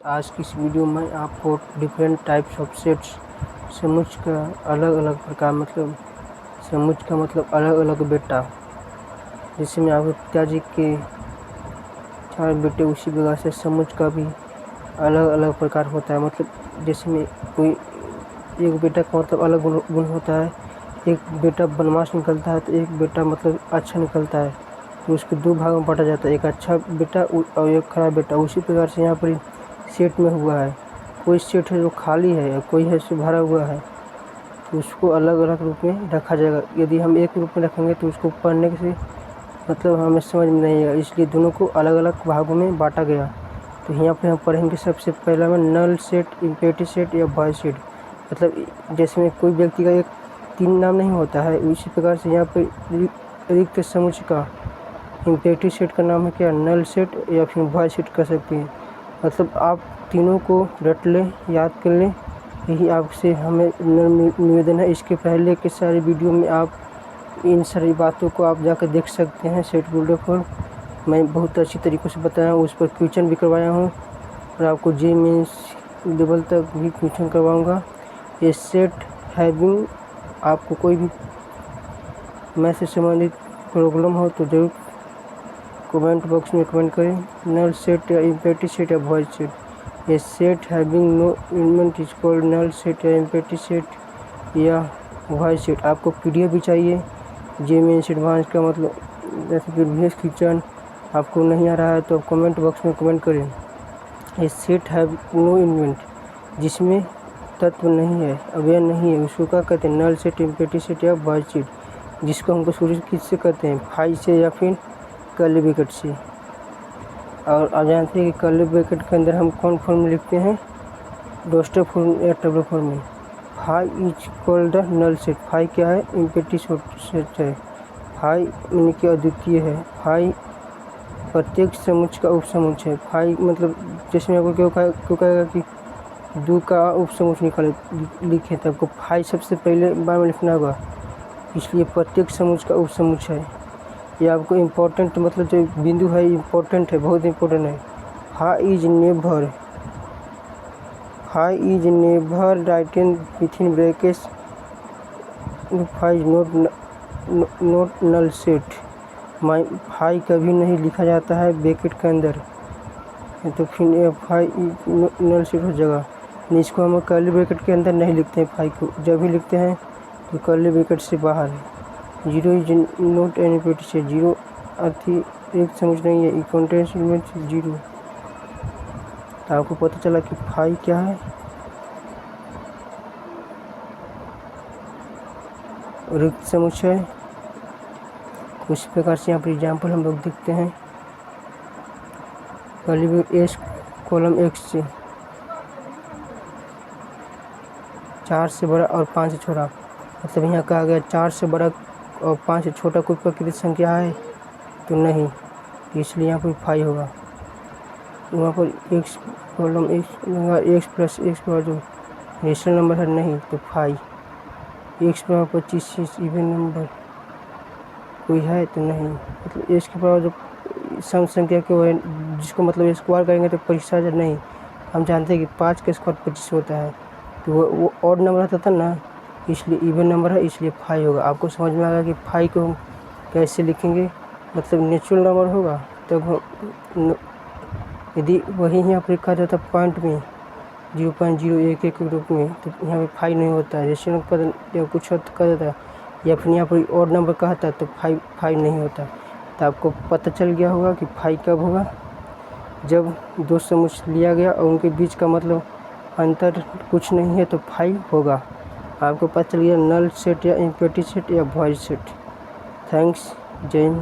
आज की इस वीडियो में आपको डिफरेंट टाइप्स ऑफ सेट्स समुच्च का अलग अलग प्रकार समुच्च का मतलब अलग अलग बेटा, जिसमें आपके पिताजी के 4 बेटे, उसी प्रकार से समुच्च का भी अलग अलग प्रकार होता है। मतलब जिसमें कोई एक बेटा का मतलब अलग गुण होता है। एक बेटा बदमाश निकलता है तो एक बेटा मतलब अच्छा निकलता है, तो उसको 2 भाग में बांटा जाता है, एक अच्छा बेटा और एक खराब बेटा। उसी प्रकार से यहाँ पर सेट में हुआ है। कोई सेट है जो खाली है और कोई है जो भरा हुआ है, तो उसको अलग अलग रूप में रखा जाएगा। यदि हम एक रूप में रखेंगे तो उसको पढ़ने से मतलब हमें समझ में नहीं आएगा, इसलिए दोनों को अलग अलग भागों में बांटा गया। तो यहाँ पे हम पढ़ेंगे सबसे पहला में नल सेट, इम्पेटी सेट या वॉइड सेट। मतलब जिसमें कोई व्यक्ति का एक 3 नाम नहीं होता है, उसी प्रकार से यहाँ पर रिक्त समुच्च का इम्पेटी सेट का नाम है क्या, नल सेट या फिर वॉइड सेट कर सकते हैं। मतलब आप तीनों को रट लें, याद कर लें, यही आपसे हमें निवेदन है। इसके पहले के सारे वीडियो में आप इन सारी बातों को आप जाकर देख सकते हैं। सेट बिल्डर पर मैं बहुत अच्छी तरीक़े से बताया हूँ, उस पर क्वेश्चन भी करवाया हूँ और आपको जे मीन्स लेवल तक भी क्वेश्चन करवाऊँगा। ये सेट हैविंग, आपको कोई भी मैथ से संबंधित प्रॉब्लम हो तो ज़रूर कमेंट बॉक्स में कमेंट करें। नल सेट या इम्पेटी सेट या वॉइड सेट। ये set having no element is called null set या इम्पेटी सेट या वॉइड सेट। आपको पीडीएफ भी चाहिए जे मीन्स एडवांस का, मतलब जैसे प्रीवियस क्वेश्चन आपको नहीं आ रहा है तो कमेंट बॉक्स में कमेंट करें। ये सेट हैव नो एलिमेंट, जिसमें तत्व नहीं है, अवयव नहीं है, उसको क्या कहते हैं, नल सेट, इम्पेटी सेट या वॉइड सेट, जिसको हमको शुरू किससे कहते हैं, फाई से या फिर कर्ली ब्रैकेट से। और आप जानते हैं कि कर्ली ब्रैकेट के अंदर हम कौन फॉर्म में लिखते हैं, डॉस्टर फॉर्म या टेबल फॉर्म में। Phi is called the null set. Phi क्या है, इम्पेटी सेट है। फाई यानी कि अद्वितीय है। फाई प्रत्येक समुच्च का उपसमुच्च है। फाई मतलब जिसमें आपको क्यों कहेगा कि 2 का उपसमुच्च लिखे, तो आपको फाई सबसे पहले बार में लिखना होगा, इसलिए प्रत्येक समुच्च का उपसमुच्च है। ये आपको इम्पोर्टेंट, मतलब जो बिंदु है इम्पोर्टेंट है, बहुत इम्पोर्टेंट है। Phi is never written within brackets, phi is not null set. Phi कभी नहीं लिखा जाता है ब्रैकेट के अंदर, तो फिर फाई नल सेट हो जाएगा। इसको हम कर्ली ब्रैकेट के अंदर नहीं लिखते हैं, फाई को जब भी लिखते हैं तो कर्ली ब्रैकेट से बाहर है। 0 is not an empty set. 0 अर्थ एक समुच्च नहीं है, कंटेंट्स एलिमेंट 0। तो आपको पता चला कि फाई क्या है, रिक्त समुच्च है। उस प्रकार से यहाँ पर एग्जाम्पल हम लोग देखते हैं। Curly bracket S colon x से 4 से बड़ा और 5 से छोटा, मतलब यहाँ कहा गया 4 से बड़ा और 5 से छोटा कोई प्राकृतिक संख्या है तो नहीं, तो इसलिए यहाँ पर फाई होगा। वहाँ पर x column x plus x पर जो रेशनल नंबर है नहीं, तो फाई। एक्स पर 25 इवन नंबर कोई है तो नहीं, मतलब एक्स के पास जो सम संख्या के है, जिसको मतलब स्क्वायर करेंगे तो 25,000 नहीं। हम जानते हैं कि 5 का स्क्वायर 25 होता है, तो वो ऑड नंबर आता था ना, इसलिए इवन नंबर है, इसलिए फाई होगा। आपको समझ में आ गया कि फाई को हम कैसे लिखेंगे, मतलब नेचुरल नंबर होगा तब यदि वही यहाँ पर लिखा जाता पॉइंट में 0.011 के रूप में, तो यहाँ पे फाई नहीं होता है। रेशनल पद या कुछ कर देता या फिर यहाँ पर ऑड नंबर कहता तो फाई नहीं होता। तो आपको पता चल गया होगा कि फाई कब होगा, जब 2 समुच्च लिया गया और उनके बीच का मतलब अंतर कुछ नहीं है, तो फाई होगा। आपको पता चल गया नल सेट या इम्पेटी सेट या वॉइड सेट। थैंक्स, जय हिंद।